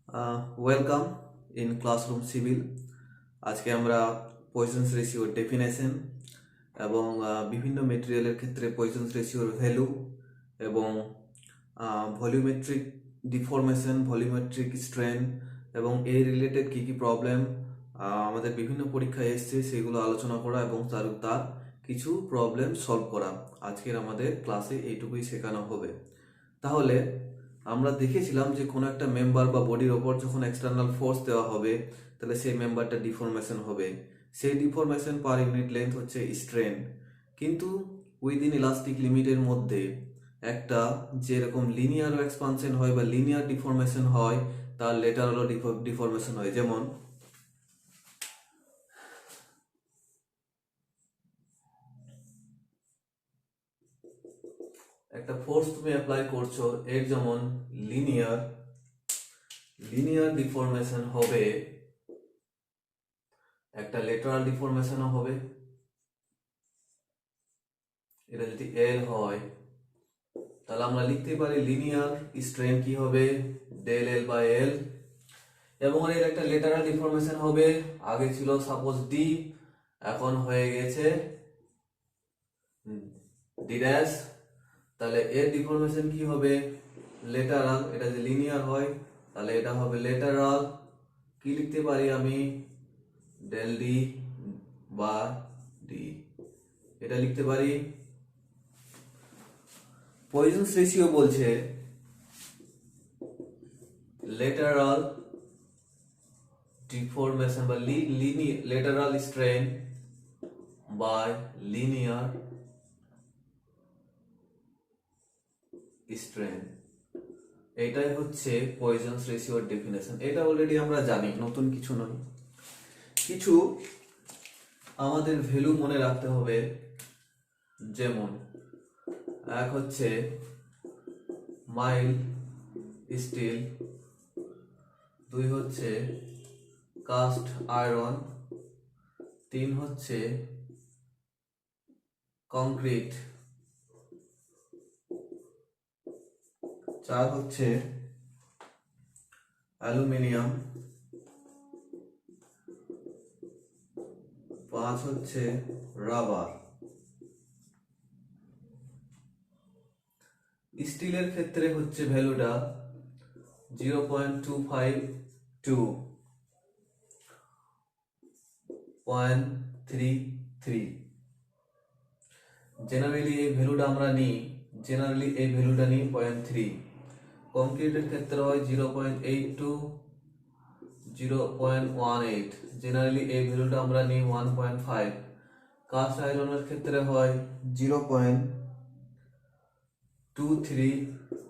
Welcome in classroom civil. আজকে আমরা পয়সনস রেশিওর definition এবং বিভিন্ন মেটেরিয়ালের ক্ষেত্রে পয়সনস রেশিওর ভ্যালু এবং ভলিউমেট্রিক ডিফরমেশন, ভলিউমেট্রিক স্ট্রেন এবং এই রিলেটেড কী কী প্রবলেম আমাদের বিভিন্ন পরীক্ষায় এসছে সেগুলো আলোচনা করা এবং তার কিছু প্রবলেম সলভ করা আজকের আমাদের ক্লাসে এইটুকুই শেখানো হবে। তাহলে আমরা দেখেছিলাম যে কোনো একটা মেম্বার বা বডির ওপর যখন এক্সটার্নাল ফোর্স দেওয়া হবে তাহলে সেই মেম্বারটা ডিফরমেশন হবে। সেই ডিফরমেশন পার ইউনিট লেন্থ হচ্ছে স্ট্রেন। কিন্তু উইদিন ইলাস্টিক লিমিটের মধ্যে একটা যেরকম লিনিয়ার এক্সপানশন হয় বা লিনিয়ার ডিফরমেশন হয় তার লেটারালও ডিফরমেশন হয়। যেমন একটা ফোর্স তুমি অ্যাপ্লাই করছো, এর যেমন লিনিয়ার ডিফরমেশন হবে, একটা লেটারাল ডিফরমেশনও হবে। এটা যদি এল হয় তাহলে আমরা লিখতে পারি লিনিয়ার স্ট্রেন কি হবে, ডেল এল বাই এল। এবং এর একটা লেটারাল ডিফরমেশন হবে, আগে ছিল সাপোজ ডি, এখন হয়ে গেছে ডি ড্যাশ। তাহলে এর ডিফরমেশন কি হবে, লেটারাল। এটা যে লিনিয়ার হয় তাহলে এটা হবে লেটারাল। কি লিখতে পারি আমি, ডেল ডি বা ডি, এটা লিখতে পারি। পয়সনস রেশিও বলছে লেটারাল ডিফরমেশন বা lateral strain by linear strain. এটাই হচ্ছে পয়সনস রেশিওর ডেফিনেশন। এটা অলরেডি আমরা জানি, নতুন কিছু নয়। কিছু আমাদের ভ্যালু মনে রাখতে হবে, যেমন এক হচ্ছে মাইল স্টিল, দুই হচ্ছে কাস্ট আয়রন, তিন হচ্ছে কংক্রিট, চার হচ্ছে অ্যালুমিনিয়াম, পাঁচ হচ্ছে রাবার। স্টিলের ক্ষেত্রে হচ্ছে ভ্যালুটা 0.252, 0.33। জেনারেলি এই ভ্যালুটা আমরা নিই, 0.3। কংক্রিটের ক্ষেত্রে হয় 0.82, 0.18। জেনারেলি এই ভ্যালুটা আমরা নিই 1.5। কাস্ট আয়রনের ক্ষেত্রে হয় 0.23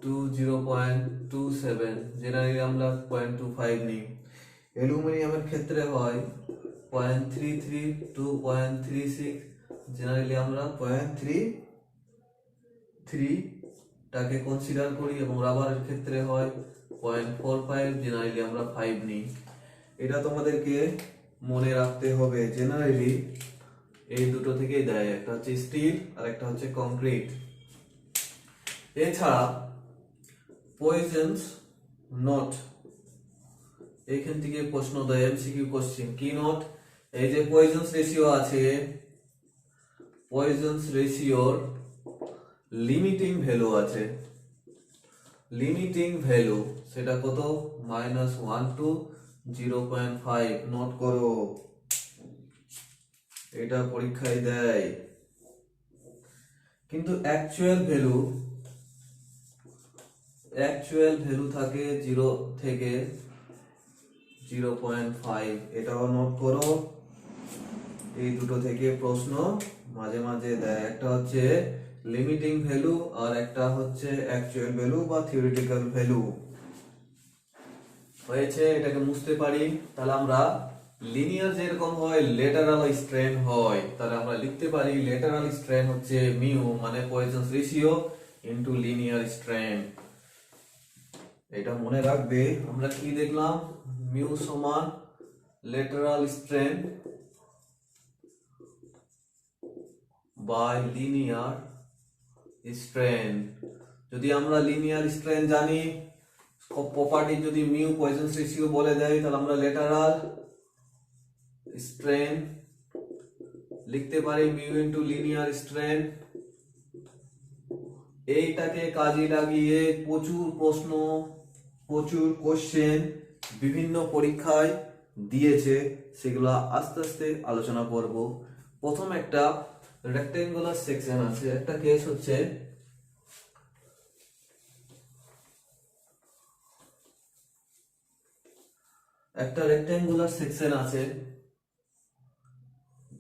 টু 0.27। জেনারেলি আমরা 0.25 নিই। অ্যালুমিনিয়ামের ক্ষেত্রে হয় 0.33 টু 0.36। জেনারেলি আমরা 0.33 টাকে কনসিডার করি। এবং রাবারের ক্ষেত্রে হয় 0.45। জেনারেলি আমরা 5 নিই। এটা তোমাদেরকে মনে রাখতে হবে। জেনারেলি এই দুটো থেকেই দেয়, একটা হচ্ছে স্টিল আর একটা হচ্ছে কংক্রিট। এছাড়া পয়সনস নোট, এখান থেকে প্রশ্ন দেয়, এমসিকিউ কোশ্চেন। কি নোট, এই যে পয়সনস রেশিও আছে, পয়সনস রেশিওর লিমিটিং ভ্যালু আছে। লিমিটিং ভ্যালু সেটা কত, -1 টু 0.5। নোট করো, এটা পরীক্ষায় দেয়। কিন্তু অ্যাকচুয়াল ভ্যালু থাকে 0 থেকে 0.5। এটাও নোট করো। এই দুটো থেকে প্রশ্ন মাঝে মাঝে দেয়, একটা হচ্ছে লিমিটিং ভ্যালু আর একটা হচ্ছে অ্যাকচুয়াল ভ্যালু বা থিওরিটিক্যাল ভ্যালু। হয়েছে, এটাকে মুছতে পারি। তাহলে আমরা লিনিয়ার যেরকম হয় লেটারাল স্ট্রেন হয়, তাহলে আমরা লিখতে পারি লেটারাল স্ট্রেন হচ্ছে মিউ, মানে Poisson's ratio into linear strain. এটা মনে রাখবে। আমরা কি দেখলাম, মিউ সমান lateral strain by linear strain. যদি আমরা লিনিয়ার স্ট্রেন জানি, প্রপার্টি যদি মিউ পয়সন্স রেশিও বলে দেয় তাহলে আমরা ল্যাটারাল স্ট্রেন লিখতে পারি মিউ ইনটু লিনিয়ার স্ট্রেন। এইটাকে কাজে লাগিয়ে প্রচুর প্রশ্ন, প্রচুর কোশ্চেন বিভিন্ন পরীক্ষায় দিয়েছে, সেগুলো আস্তে আস্তে আলোচনা করব। প্রথম একটা রেক্টেঙ্গুলার সেকশন আছে, একটা কেস হচ্ছে একটা রেক্টেঙ্গুলার সেকশন আছে,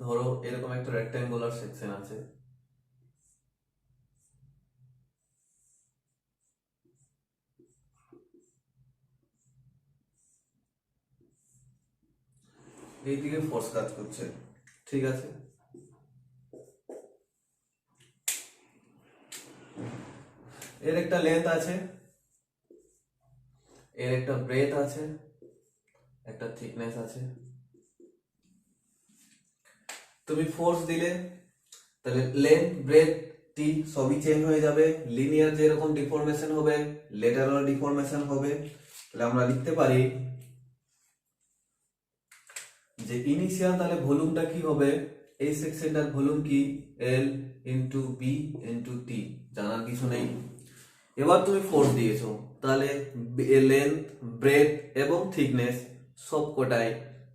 ধরো এরকম একটা রেক্টেঙ্গুলার সেকশন আছে, এইদিকে ফোর্স কাজ করছে, ঠিক আছে। এর একটা লেন্থ আছে, এর একটা ব্রেথ আছে, একটা থিকনেস আছে। তুমি ফোর্স দিলে তাহলে লেন্থ ব্রেথ টি সবই চেঞ্জ হয়ে যাবে। লিনিয়ার যেরকম ডিফরমেশন হবে ল্যাটারাল ডিফরমেশন হবে। তাহলে আমরা লিখতে পারি যে ইনিশিয়াল তাহলে ভলিউমটা কি হবে, এই সেকশনটার ভলিউম কি L into B into T, জানার কিছু নেই। এবার তুমি ফোর্স দিয়েছো, তাহলে লেন্থ ব্রেথ এবং থিকনেস সব কোটাই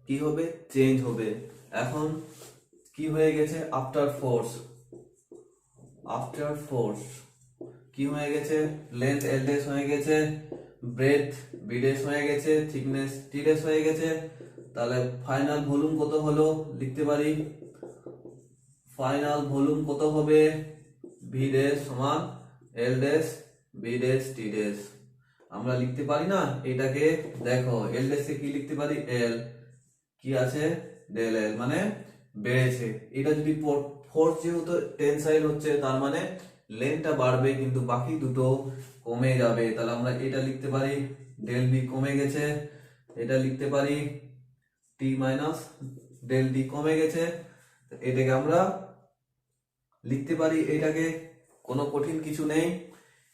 কি হবে, চেঞ্জ হবে। এখন কি হয়ে গেছে, আফটার ফোর্স কি হয়ে গেছে, লেন্থ এল ডেস হয়ে গেছে, ব্রেথ বি ডেস হয়ে গেছে, থিকনেস টি ডেস হয়ে গেছে। তাহলে ফাইনাল ভলিউম কত হলো, লিখতে পারি ফাইনাল ভলিউম কত হবে, ভি ডেস সমান এল ডেস বি ডেস টি ডেস। আমরা লিখতে পারি না এটাকে, দেখো এল ডেস কি লিখতে পারি, এল কি আছে ডেল এল, মানে বেড়েছে। এটা যদি ফোর্স যেহেতু টেনসাইল হচ্ছে তার মানে লেন্থটা বাড়বে কিন্তু বাকি দুটো কমে যাবে। তাহলে আমরা এটা লিখতে পারি ডেল বি কমে গেছে, এটা লিখতে পারি টি মাইনাস ডেল ডি কমে গেছে। এটাকে আমরা লিখতে পারি, এটাকে কোনো কঠিন কিছু নেই।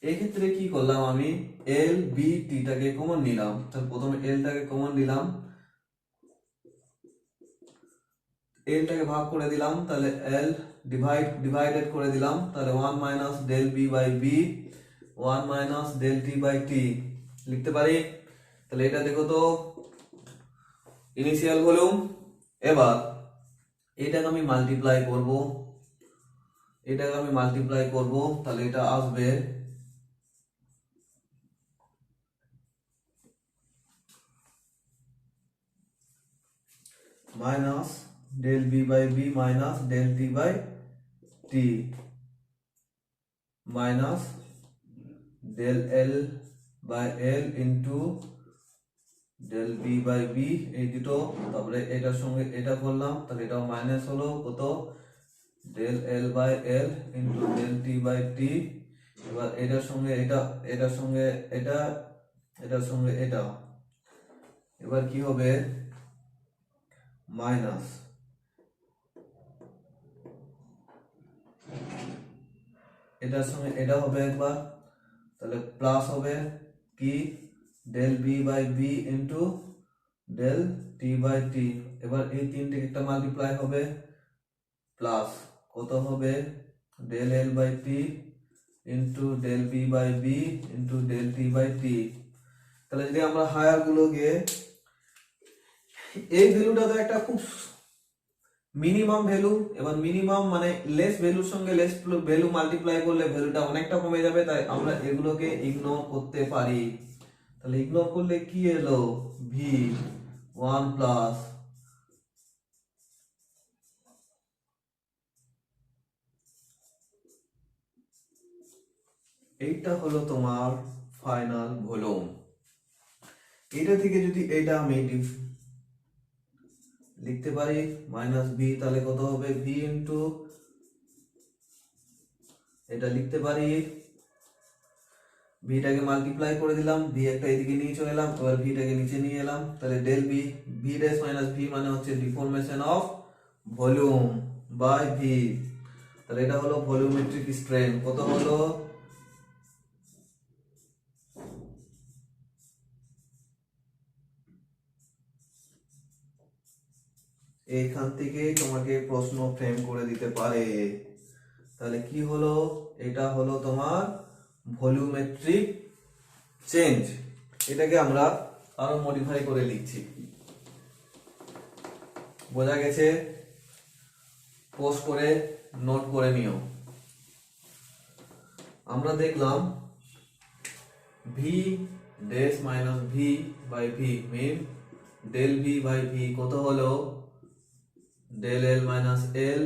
এই ক্ষেত্রে কি করলাম, আমি এল বি টিটাকে কমন নিলাম। তাহলে প্রথমে এলটাকে কমন নিলাম, এলটাকে ভাগ করে দিলাম, তাহলে এল ডিভাইডেড করে দিলাম, তাহলে 1 minus del B by B 1 minus del T by T লিখতে পারি। তাহলে এটা দেখো তো ইনিশিয়াল ভলিউম। এবার এটাকে আমি মাল্টিপ্লাই করব, তাহলে এটা আসবে minus del B by B minus del T by T minus del L by L into del B by B, এই দুটো, তারপরে এটার সঙ্গে এটা করলাম, তাহলে এটাও মাইনাস হলো কত, del L by L into del T by T. এবার এটার সঙ্গে এটা, এটার সঙ্গে এটা, এটার সঙ্গে এটা, এবার কি হবে মাইনাস, এটার সঙ্গে এটা হবে একবার, তাহলে প্লাস হবে কি del B by B into del T by T. এবার এই তিনটে একটা মাল্টিপ্লাই হবে, প্লাস কত হবে del L by T into del B by B into del T by T. তাহলে যদি আমরা হায়ার গুলোকে, এই ভ্যালুটা তো একটা খুব মিনিমাম ভ্যালু, এবার মিনিমাম মানে লেস ভ্যালুর সঙ্গে লেস ভ্যালু মাল্টিপ্লাই করলে ভ্যালুটা অনেকটা কমে যাবে, তাই আমরা এগুলোকে ইগনোর করতে পারি। তাহলে ইগনোর করলে কি এলো, ভি 1 প্লাস এইটা হলো তোমার ফাইনাল ভলিউম। এটা থেকে যদি এটা আমি লিখতে পারি মাইনাস ভি, তাহলে কত হবে ভি ইন্টু, এটা লিখতে পারি ভিটাকে মাল্টিপ্লাই করে দিলাম, ভি একটা এদিকে নিয়ে চলে এলাম, এবার ভিটাকে নিচে নিয়ে এলাম, তাহলে del B V dash minus V মানে হচ্ছে deformation of volume by V. তাহলে এটা হলো ভলিউমেট্রিক স্ট্রেন, কত হলো এইখান থেকে তোমাকে প্রশ্ন ফ্রেম করে দিতে পারে। তাহলে কি হলো, এটা হলো তোমার ভলিউমেট্রিক চেঞ্জ। এটাকে আমরা আরো মডিফাই করে লিখছি, বোঝা গেছে? পোস্ট করে নোট করে নিও। আমরা দেখলাম V dash minus V by V mean del V by V কত হলো, ডেল এল মাইনাস এল।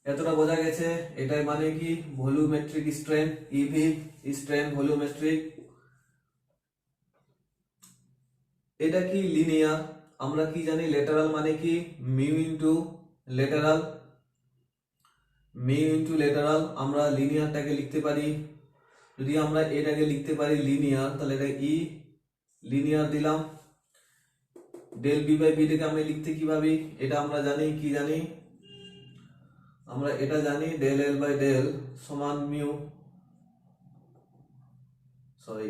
এতটা বোঝা গেছে? এটাই মানে কি volumetric strain, EV strain volumetric. এটা কি লিনিয়ার। আমরা কি জানি লেটারাল মানে কি mu into lateral, mu into lateral. আমরা লিনিয়ারটাকে লিখতে পারি, যদি আমরা এটাকে লিখতে পারি লিনিয়ার, তাহলে এটা ই লিনিয়ার দিলাম। ডেল বি বাই বিটাকে আমি লিখতে কিভাবে, এটা আমরা জানি, কি জানি আমরা, এটা জানি ডেল এল বাই ডেল সমান মিউ, সরি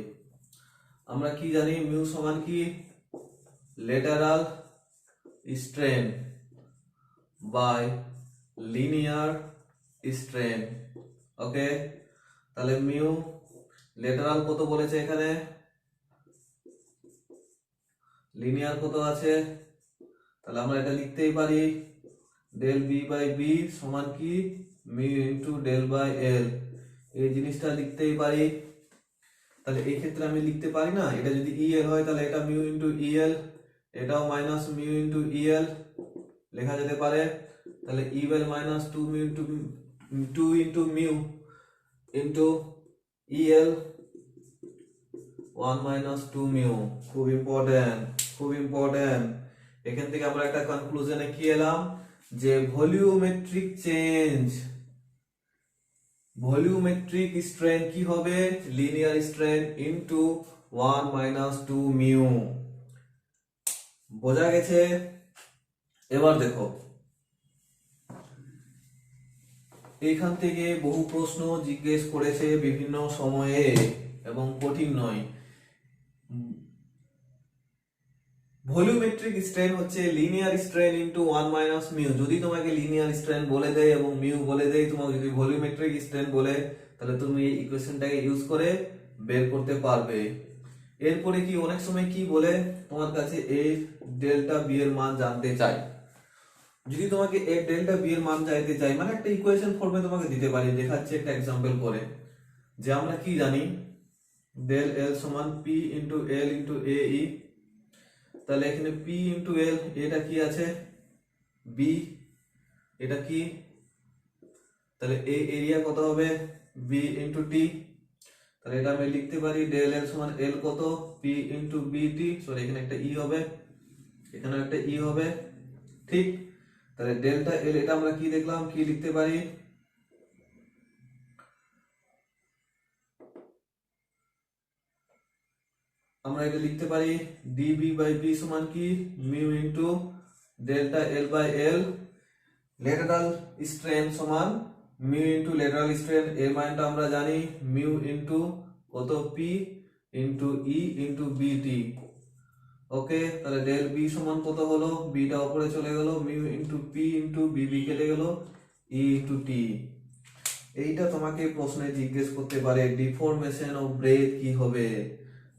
আমরা কি জানি মিউ সমান কি lateral strain by linear strain. Okay, তাহলে মিউ লেটারাল কত বলেছে এখানে, লিনিয়ার কত আছে, তাহলে আমরা এটা লিখতেই পারি ডেল বি বাই বি সমান কি mu into del by L, এই জিনিসটা লিখতেই পারি। তাহলে এই ক্ষেত্রে আমি লিখতে পারি না, এটা যদি ইএল হয় তাহলে এটা মিউ ইনটু ইএল, এটাও মাইনাস মিউ ইনটু ইএল লেখা যেতে পারে। তাহলে El minus 2 mu into 2 into mu into El 1 minus 2 mu. খুব ইম্পর্টেন্ট, খুব ইম্পর্টেন্ট। এখান থেকে আমরা একটা কনক্লুশনে কি এলাম, যে ভলিউমেট্রিক চেঞ্জ, ভলিউমেট্রিক স্ট্রেন কি হবে, linear strain into 1 minus 2 mu. বোঝা গেছে? এবার দেখো, এইখান থেকে বহু প্রশ্ন জিজ্ঞেস করেছে বিভিন্ন সময়ে এবং কঠিন নয়। ভলিউমেট্রিক স্ট্রেন হচ্ছে linear strain into 1 minus mu. যদি তোমাকে লিনিয়ার স্ট্রেন বলে দেয় এবং মিউ বলে দেয়, তোমাকে যদি ভলিউমেট্রিক স্ট্রেন বলে, তাহলে তুমি এই ইকুয়েশনটাকে ইউজ করে বের করতে পারবে। এরপরে কি অনেক সময় কি বলে, তোমার কাছে এই ডেল্টা বি এর মান জানতে চাই। যদি তোমাকে এই ডেল্টা বি এর মান চাইতে চাই, মানে একটা ইকুয়েশন ফর্মে তোমাকে দিতে পারি। দেখাচ্ছি একটা এক্সাম্পল করে, যে আমরা কি জানি ডেল এল সমান P into L into a ই। তাহলে এখানে পি ইনটু এল, এটা কি আছে বি, এটা কি, তাহলে এই এরিয়া কত হবে বি ইনটু টি। তাহলে এটা আমি লিখতে পারি ডেল এল সমান এল কত P into B T, sorry এখানে একটা ই হবে, এখানে একটা ই হবে, ঠিক। তাহলে ডেল্টা এল এটা আমরা কি দেখলাম, কি লিখতে পারি, আমরা এটা লিখতে পারি ডিবি বাই বি সমান কি mu into delta L by L. Lateral strain সমান মিউ ইনটু লেটারাল স্ট্রেন, এর মানটা আমরা জানি মিউ ইনটু কত P into E into BT. Okay, তাহলে ডেল বি সমান কত হলো, বিটা উপরে চলে গেল, মিউ ইনটু পি ইনটু বিবি কেটে গেল, ই ইনটু টি। এইটা তোমাকে প্রশ্নে জিজ্ঞেস করতে পারে ডিফরমেশন অফ ব্রেথ কি হবে,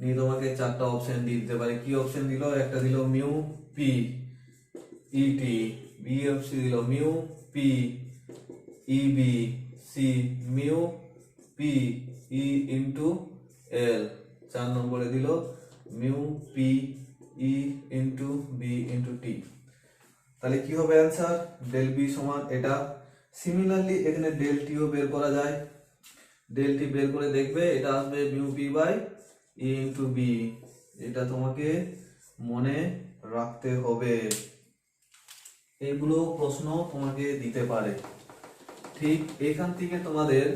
নিয়ে তোমাকে চারটা অপশন দিয়ে দিতে পারে। কি অপশন দিল, একটা দিল mu P ET, B option দিল mu P EB, C mu P E into L, 4 নম্বরে দিল mu P E into B into T. তাহলে কি হবে অ্যান্সার, ডেল বি সমান এটা। সিমিলারলি এখানে ডেল টিও বের করা যায়, ডেল টি বের করে দেখবে এটা আসবে mu P by E into B. এটা তোমাকে মনে রাখতে হবে, এগুলো প্রশ্ন তোমাকে দিতে পারে। ঠিক এখান থেকে তোমাদের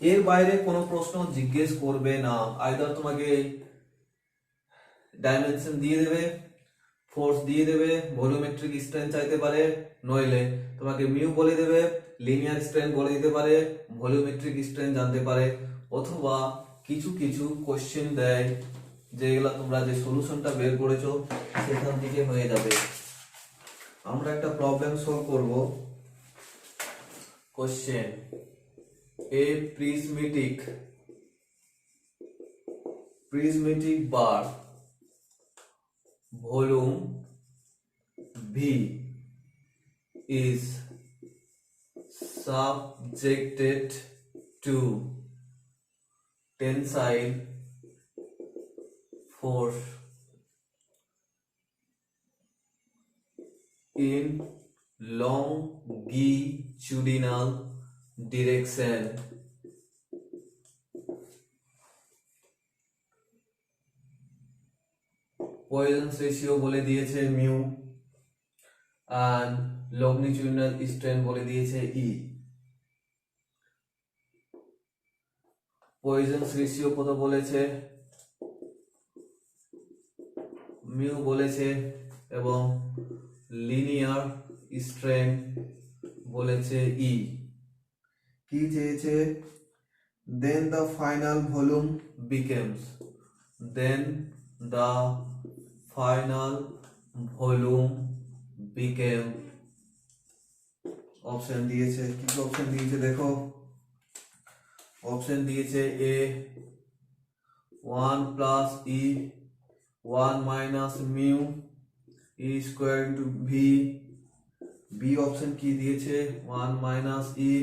এর বাইরে কোনো প্রশ্ন জিজ্ঞেস করবে না। আইদার তোমাকে ডাইমেনশন দিয়ে দেবে, ফোর্স দিয়ে দেবে, ভলিউমেট্রিক স্ট্রেন চাইতে পারে, নইলে তোমাকে মিউ বলে দেবে, লিনিয়ার স্ট্রেন বলে দিতে পারে, ভলিউমেট্রিক স্ট্রেন জানতে পারে, অথবা কিছু কিছু কোশ্চেন দেয় যেগুলো তোমরা যে সলিউশনটা বের করেছো সেখান থেকে হয়ে যাবে। আমরা একটা প্রবলেম সলভ করব। Question, a prismatic bar volume V is subjected to tensile force in longitudinal direction. Poisson's ratio বলে দিয়েছে মিউ and longitudinal strain বলে দিয়েছে E। পয়সনস রেশিও কত বলেছে, মিউ বলেছে, এবং লিনিয়ার স্ট্রেন বলেছে E। কি চেয়েছে, then the final volume becomes, then the final volume became, option দিয়েছে, কি অপশন দিয়েছে দেখো, অপশন দিয়েছে A 1 plus E 1 minus mu E square into V, B option কি দিয়েছে 1 minus E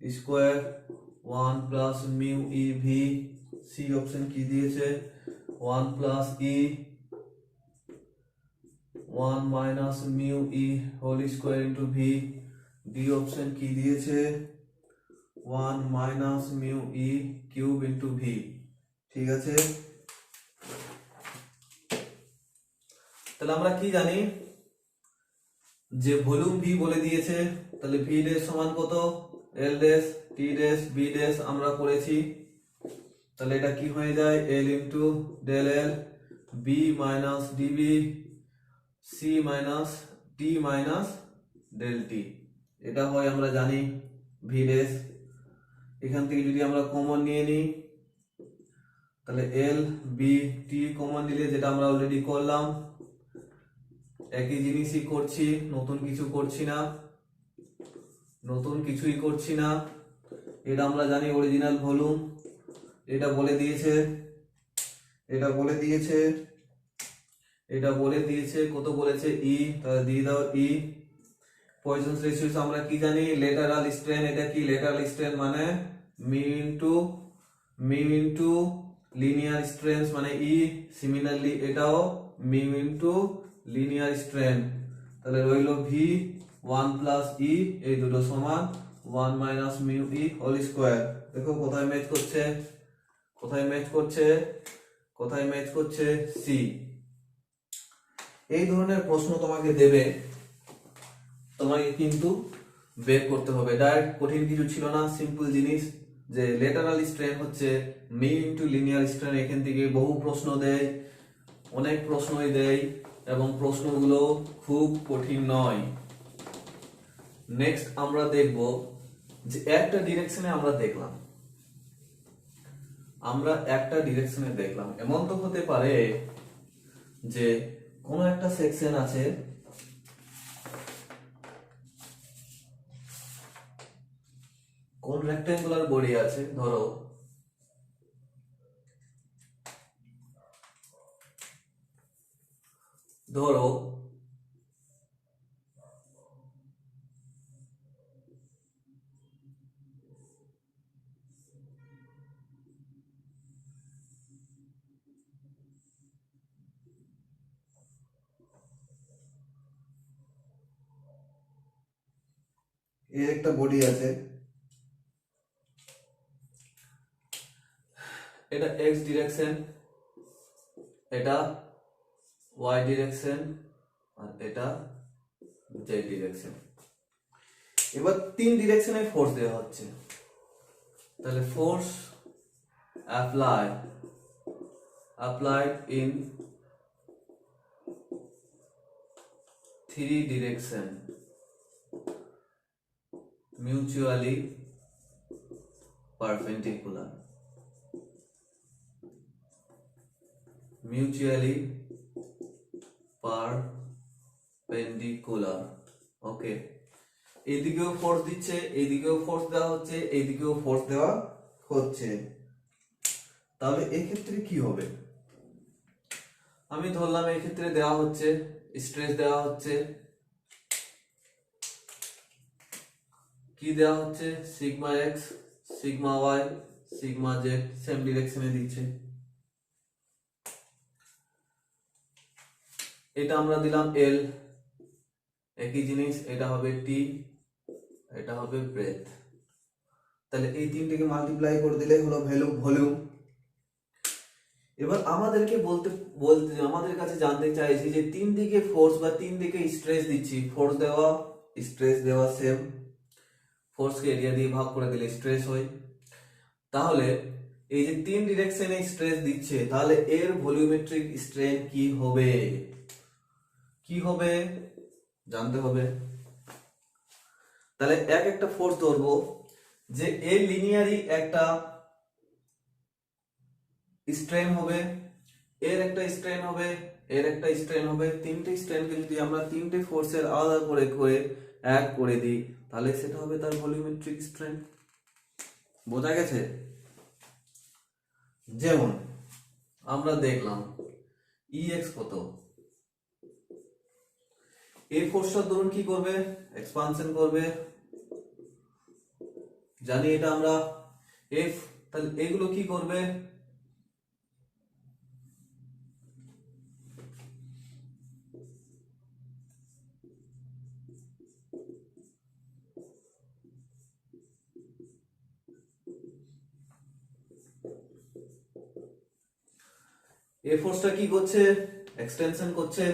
square 1 plus mu E V, C option কি দিয়েছে 1 plus E 1 minus mu E whole square into V, D option কি দিয়েছে 1 minus mu E cube into V. ঠিক আছে, তাহলে আমরা কি জানি যে ভলিউম ভি বলে দিয়েছে, তাহলে ভি ড্যাশ সমান কত, L dash T dash B dash আমরা করেছি, তাহলে এটা কি হয়ে যায় L into del L B minus DB C minus T minus del T, এটা হয় আমরা জানি ভি ড্যাশ। এখান থেকে যদি আমরা কমন নিয়ে নিই তাহলে এল বি টি কমন নিলে, যেটা আমরা অলরেডি করলাম, একই জিনিসই করছি, নতুন কিছু করছি না, নতুন কিছুই করছি না। এটা আমরা জানি অরিজিনাল ভলিউম, এটা বলে দিয়েছে, এটা বলে দিয়েছে, এটা বলে দিয়েছে, কত বলেছে ই, তাহলে দিয়ে দাও ই। পয়সনস রেশিও আমরা কি জানি, লেটারাল স্ট্রেন, এটা কি লেটারাল স্ট্রেন মানে মিউ ইনটু লিনিয়ার স্ট্রেন মানে ই, সিমিলারলি এটাও মিউ ইনটু লিনিয়ার স্ট্রেন, তাহলে রইল ভি 1 প্লাস ই, এই দুটো সমান 1 minus mu E whole square. দেখো কোথায় ম্যাচ করছে, কোথায় ম্যাচ করছে, কোথায় ম্যাচ করছে, সি। এই ধরনের প্রশ্ন তোমাকে দেবে, তোমাকে কিন্তু বের করতে হবে, ডাইরেক্ট কঠিন কিছু ছিল না, সিম্পল জিনিস, যে লেটারাল স্ট্রেন হচ্ছে মিউ ইনটু লিনিয়ার স্ট্রেন। এখান থেকে বহু প্রশ্ন দেয়, অনেক প্রশ্নই দেয়, এবং প্রশ্নগুলো খুব কঠিন নয়। নেক্সট আমরা দেখব যে একটা ডিরেকশনে আমরা দেখলাম, আমরা একটা ডিরেকশনে দেখলাম, এমন তো হতে পারে যে কোনো একটা সেকশন আছে, কোন রেক্টেঙ্গুলার বডি আছে, ধরো ধরো এর একটা বডি আছে, এটা এক্স ডিরেকশন, এটা ওয়াই ডিরেকশন, আর এটা জেড ডিরেকশন। এবার তিন ডিরেকশনে ফোর্স দেওয়া হচ্ছে, তাহলে force applied in three direction mutually perpendicular. Mutually perpendicular. Okay, এইদিকেও ফোর্স দিচ্ছে, এইদিকেও ফোর্স দেওয়া হচ্ছে, এইদিকেও ফোর্স দেওয়া হচ্ছে। তাহলে এক্ষেত্রে কি হবে? আমি ধরলাম এই ক্ষেত্রে দেওয়া হচ্ছে স্ট্রেস, দেওয়া হচ্ছে কি দেওয়া হচ্ছে, sigma x, sigma y, sigma z, same ডিরেকশনে দিচ্ছে। এটা আমরা দিলাম এল, একই জিনিস, এটা হবে টি, এটা হবে ব্রেথ। তাহলে এই তিনটিকে মাল্টিপ্লাই করে দিলে হলো ভলিউম। এবার আমাদেরকে বলতে আমাদের কাছে জানতে চাইছি যে তিন দিকে ফোর্স বা তিন দিকে স্ট্রেস দিচ্ছি, ফোর্স দেওয়া স্ট্রেস দেওয়া সেম, ফোর্সকে এরিয়া দিয়ে ভাগ করে দিলে স্ট্রেস হয়। তাহলে এই যে তিন ডিরেকশনে স্ট্রেস দিচ্ছে, তাহলে এর ভলিউমেট্রিক স্ট্রেন কি হবে, কি হবে জানতে হবে। তাহলে এক একটা ফোর্স ধরবো যে এর লিনিয়ারি একটা স্ট্রেন হবে, এর একটা স্ট্রেন হবে, এর একটা স্ট্রেন হবে। তিনটে স্ট্রেনকে যদি আমরা তিনটে ফোর্সের আলাদা করে করে এক করে দিই, তাহলে সেটা হবে তার ভলিউমেট্রিক স্ট্রেন। বোঝা গেছে? যেমন আমরা দেখলাম ইএক্স কত, এই ফোর্সটা ধরুন কি করবে, এক্সপানশন করবে, জানি এটা আমরা এফ। তাহলে এগুলো কি করবে, এই ফোর্সটা কি করছে, এক্সটেনশন করছে।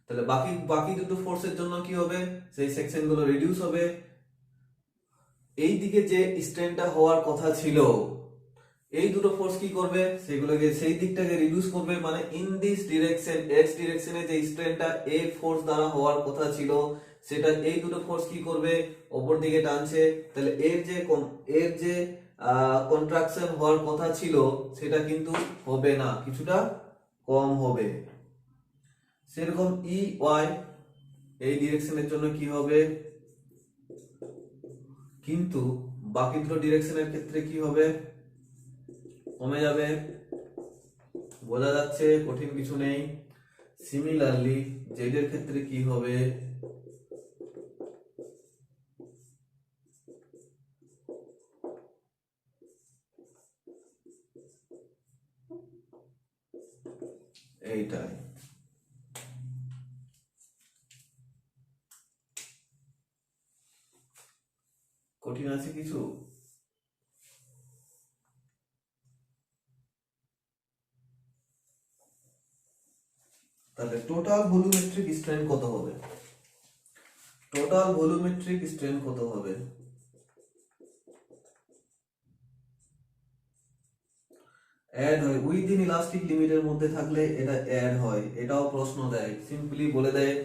তাহলে বাকি বাকি দুটো ফোর্সের জন্য কি হবে, সেই সেকশন গুলো রিডিউস হবে। এই দিকে যে স্ট্রেনটা হওয়ার কথা ছিল, এই দুটো ফোর্স কি করবে, সেগুলোকে সেই দিকটাকে রিডিউস করবে। মানে ইন দিস ডিরেকশন, এক্স ডিরেকশনে যে স্ট্রেনটা এই ফোর্স দ্বারা হওয়ার কথা ছিল, সেটা এই দুটো ফোর্স কি করবে, ওপর দিকে টানছে। তাহলে এর যে কন্ট্রাকশন হওয়ার কথা ছিল, সেটা কিন্তু হবে না, কিছুটা কম হবে। সেরকম ই ওয়াই এই ডিরেকশনের জন্য কি হবে, কিন্তু বাকি দুটো ডিরেকশনের ক্ষেত্রে কি হবে, কমে যাবে। বোঝা যাচ্ছে, কঠিন কিছু নেই। সিমিলারলি জেড এর ক্ষেত্রে কি হবে, এইটাই। কঠিন আছে কিছু? তাহলে টোটাল ভলিউমেট্রিক স্ট্রেন কত হবে, টোটাল ভলিউমেট্রিক স্ট্রেন কত হবে, অ্যাড হয় উইদিন ইলাস্টিক লিমিটের মধ্যে থাকলে এটা অ্যাড হয়। এটাও প্রশ্ন দেয়, সিম্পলি বলে দেয়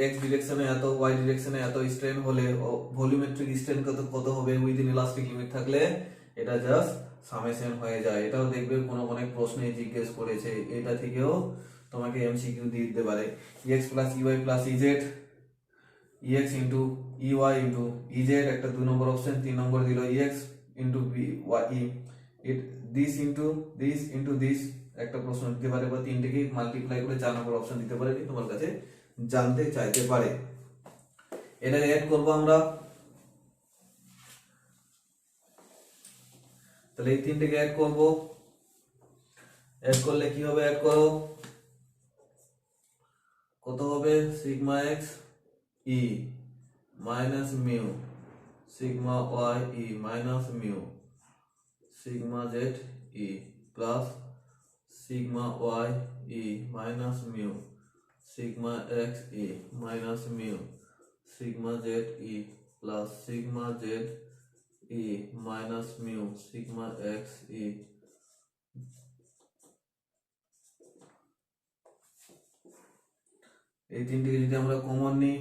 এক্স ডিরেকশনে এত, ওয়াই ডিরেকশনে এত স্ট্রেন হলে ভলিউমেট্রিক স্ট্রেন কত কত হবে উইদিন ইলাস্টিক লিমিট থাকলে, এটা জাস্ট সামেশন হয়ে যায়। এটাও দেখবে কোনো অনেক প্রশ্নে জিজ্ঞেস করেছে, এটা থেকেও তোমাকে এমসিকিউ দিয়ে দিতে পারে। Ex plus e y plus e z, ex into e y into e z একটা 2 নম্বর অপশন, 3 নম্বর দিল ex into e it this into this একটা প্রশ্ন দিতে পারে, বা তিনটেকে মাল্টিপ্লাই করে 4 নম্বর অপশন দিতে পারে, তোমার কাছে জানতে চাইতে পারে। এটা অ্যাড করব আমরা, তাহলে এই তিনটেকে অ্যাড করব। অ্যাড করলে কি হবে, অ্যাড করো, কত হবে, sigma x E minus mu, sigma y E minus mu, sigma z E plus sigma y E minus mu, sigma x E minus mu, sigma z E plus sigma z E minus mu, sigma x E. এই তিনটিকে যদি আমরা common নিই,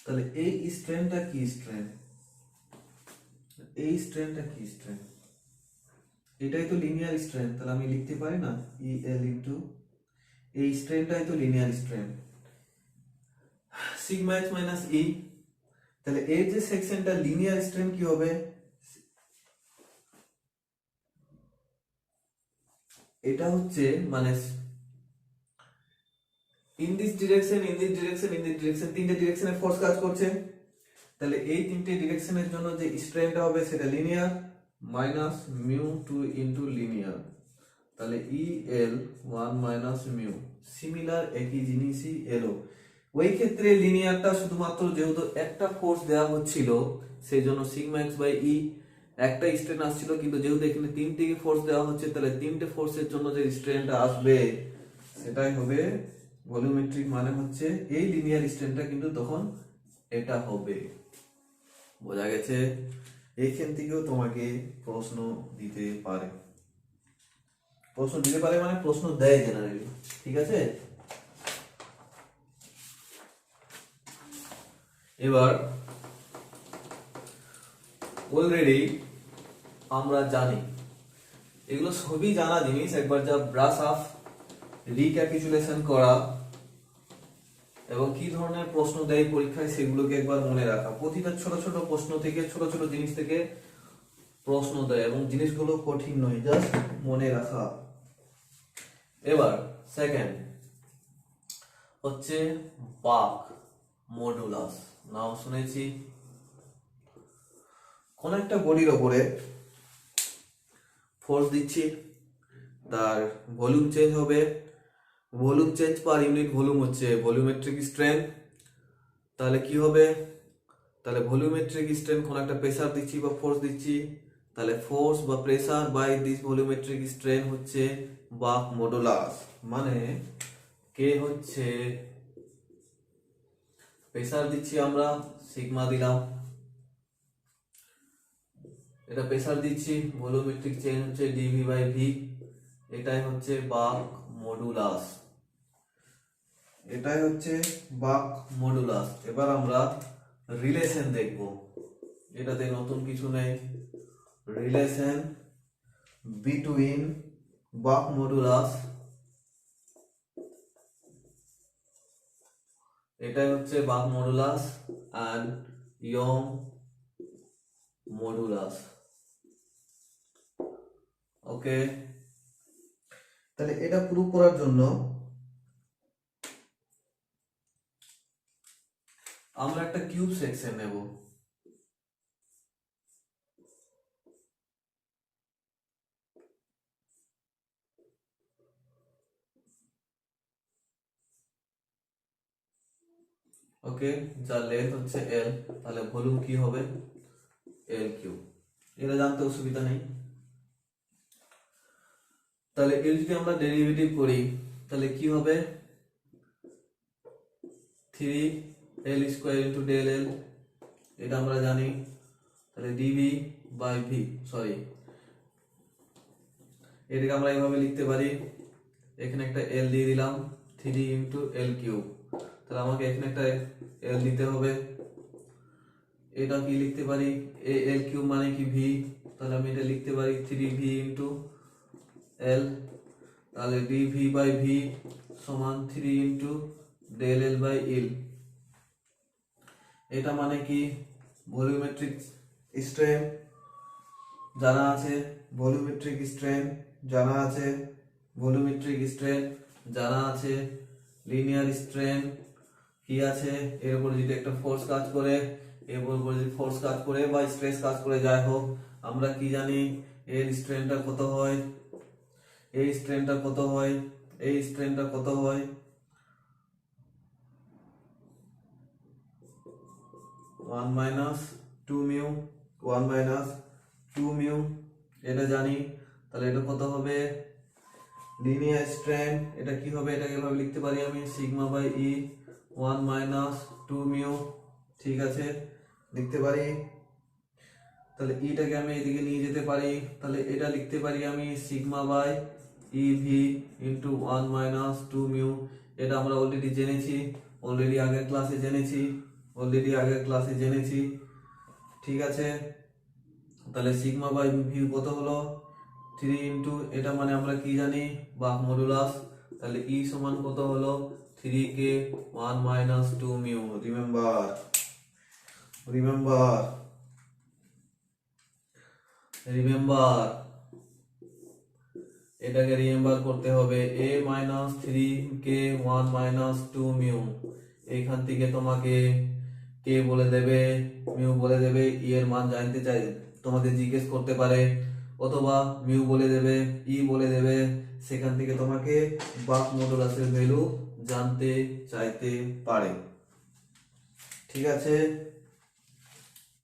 তাহলে এই স্ট্রেনটা কি strain, এই স্ট্রেনটা কি স্ট্রেন, এটাই তো লিনিয়ার স্ট্রেন। তাহলে আমি লিখতে পারি না ই এল ইন্টু এই স্ট্রেনটাই তো linear strain, sigma x minus E. তাহলে এই যে সেকশনটা লিনিয়ার স্ট্রেন কি হবে, এটা হচ্ছে মানে in this direction, in this direction, in this direction, তিনটে ডিরেকশনে ফোর্স কাজ করছে। তাহলে এই তিনটে ডিরেকশনের জন্য যে স্ট্রেনটা হবে সেটা linear, minus mu two into linear. তাহলে E L one minus mu, similar একই জিনিসই এলো। ওই ক্ষেত্রে লিনিয়ারটা শুধুমাত্র যেহেতু একটা ফোর্স দেওয়া হচ্ছিল সেই জন্য সিগমা এক্স বাই ই একটা স্ট্রেন আসছিল, কিন্তু যেহেতু এখানে তিনটে ফোর্স দেওয়া হচ্ছে তাহলে তিনটে ফোর্সের জন্য যে স্ট্রেনটা আসবে সেটাই হবে ভলিউমেট্রিক, মানে হচ্ছে এই লিনিয়ার স্ট্রেনটা কিন্তু তখন এটা হবে। বোঝা গেছে? এইখান থেকেও তোমাকে প্রশ্ন দিতে পারে, প্রশ্ন দিতে পারে মানে প্রশ্ন দেয় জেনারেলি, ঠিক আছে। এবার অলরেডি আমরা জানি, এগুলো সবই জানা জিনিস, একবার যা ব্রাশ আপ রিক্যাপিচুলেশন করা এবং কি ধরনের প্রশ্ন দেয় পরীক্ষায় সেগুলোকে একবার মনে রাখা। প্রতিটা ছোট ছোট প্রশ্ন থেকে, ছোট ছোট জিনিস থেকে প্রশ্ন দেয় এবং জিনিসগুলো কঠিন নয়, জাস্ট মনে রাখা। এবার সেকেন্ড হচ্ছে বাক মডুলাস, নাম শুনেছি। কোন একটা বডির ওপরে ফোর্স দিচ্ছি, তার ভলিউম চেঞ্জ হবে, volume change per unit volume হচ্ছে ভলিউমেট্রিক স্ট্রেন। তাহলে কি হবে, তাহলে ভলিউমেট্রিক স্ট্রেন কোন একটা প্রেসার দিচ্ছি বা ফোর্স দিচ্ছি, তাহলে ফোর্স বা pressure by this volumetric strain হচ্ছে বাক মডুলাস। মানে কে হচ্ছে প্রেসার দিচ্ছি আমরা, সিগমা দিলাম, এটা প্রেসার দিচ্ছি, ভলিউমেট্রিক চেঞ্জ হচ্ছে ডিভি বাই ভি, এটাই হচ্ছে বাক মডুলাস, এটাই হচ্ছে বাক মডুলাস। এবার আমরা রিলেশন দেখব, এটাতে নতুন কিছু নেই। রিলেশন বিটুইন বাক মডুলাস, এটাই হচ্ছে bulk modulus and young modulus. ওকে, তাহলে এটা প্রুভ করার জন্য আমরা একটা কিউব সেকশন নেব। ওকে, যার লেন্থ হচ্ছে এল, তাহলে ভলিউম কি হবে এল কিউব, এটা জানতে অসুবিধা নেই। তাহলে এর যদি আমরা ডেরিভেটিভ করি তাহলে কি হবে, 3l স্কয়ার ইনটু ডেল এল, এটা আমরা জানি। তাহলে ডিভি বাই ভি, সরি এটাকে আমরা এইভাবে লিখতে পারি, এখানে একটা এল দিয়ে দিলাম, 3 ইনটু এল কিউব। তাহলে আমাকে এখানে একটা এল দিতে হবে, এটা কি লিখতে পারি, এল কিউব মানে কি ভি, তাহলে আমি এটা লিখতে পারি 3v ইনটু এল। তাহলে ডিভি বাই ভি সমান 3 into del L by L. এটা মানে কি, ভলিউমেট্রিক স্ট্রেন জানা আছে, ভলিউমেট্রিক স্ট্রেন জানা আছে, ভলিউমেট্রিক স্ট্রেন জানা আছে, লিনিয়ার স্ট্রেন কি আছে, এর উপর যদি একটা ফোর্স কাজ করে, এর উপর যদি ফোর্স কাজ করে বা স্ট্রেস কাজ করে, যাই হোক আমরা কি জানি এর স্ট্রেনটা কত হয়, এই স্ট্রেনটা কত হয়, এই স্ট্রেনটা কত হয়, 1 মাইনাস 2 মিউ, 1 মাইনাস 2 মিউ, এটা জানি। তাহলে এটা কত হবে, লিনিয়ার স্ট্রেন, এটা কি হবে, এটাকে এভাবে লিখতে পারি আমি sigma by E 1 minus 2 mu, ঠিক আছে লিখতে পারি। তাহলে ইটাকে আমি এদিকে নিয়ে যেতে পারি, তাহলে এটা লিখতে পারি আমি sigma by E V into 1 minus 2 mu. এটা আমরা অলরেডি জেনেছি, অলরেডি আগের ক্লাসে জেনেছি। অলরেডি আগের ক্লাসে জেনেছি। ঠিক আছে, তাহলে সিগমা বাই ভিউ কত হলো 3 ইন্টু এটা মানে আমরা কি জানি বাক মডুলাস, তাহলে ই সমান কত হলো 3k 1 minus 2 mu. Remember remember remember এটাকে রিমেম্বার করতে হবে। a minus 3k 1 minus 2 mu, এইখান থেকে তোমাকে কে বলে দেবে, মিউ বলে দেবে, ই এর মান জানতে চাই তোমাদের জিজ্ঞেস করতে পারে, অথবা মিউ বলে দেবে, ই বলে দেবে, সেখান থেকে তোমাকে বাক মডুলাসের ভ্যালু জানতে চাইতে পারে। ঠিক আছে।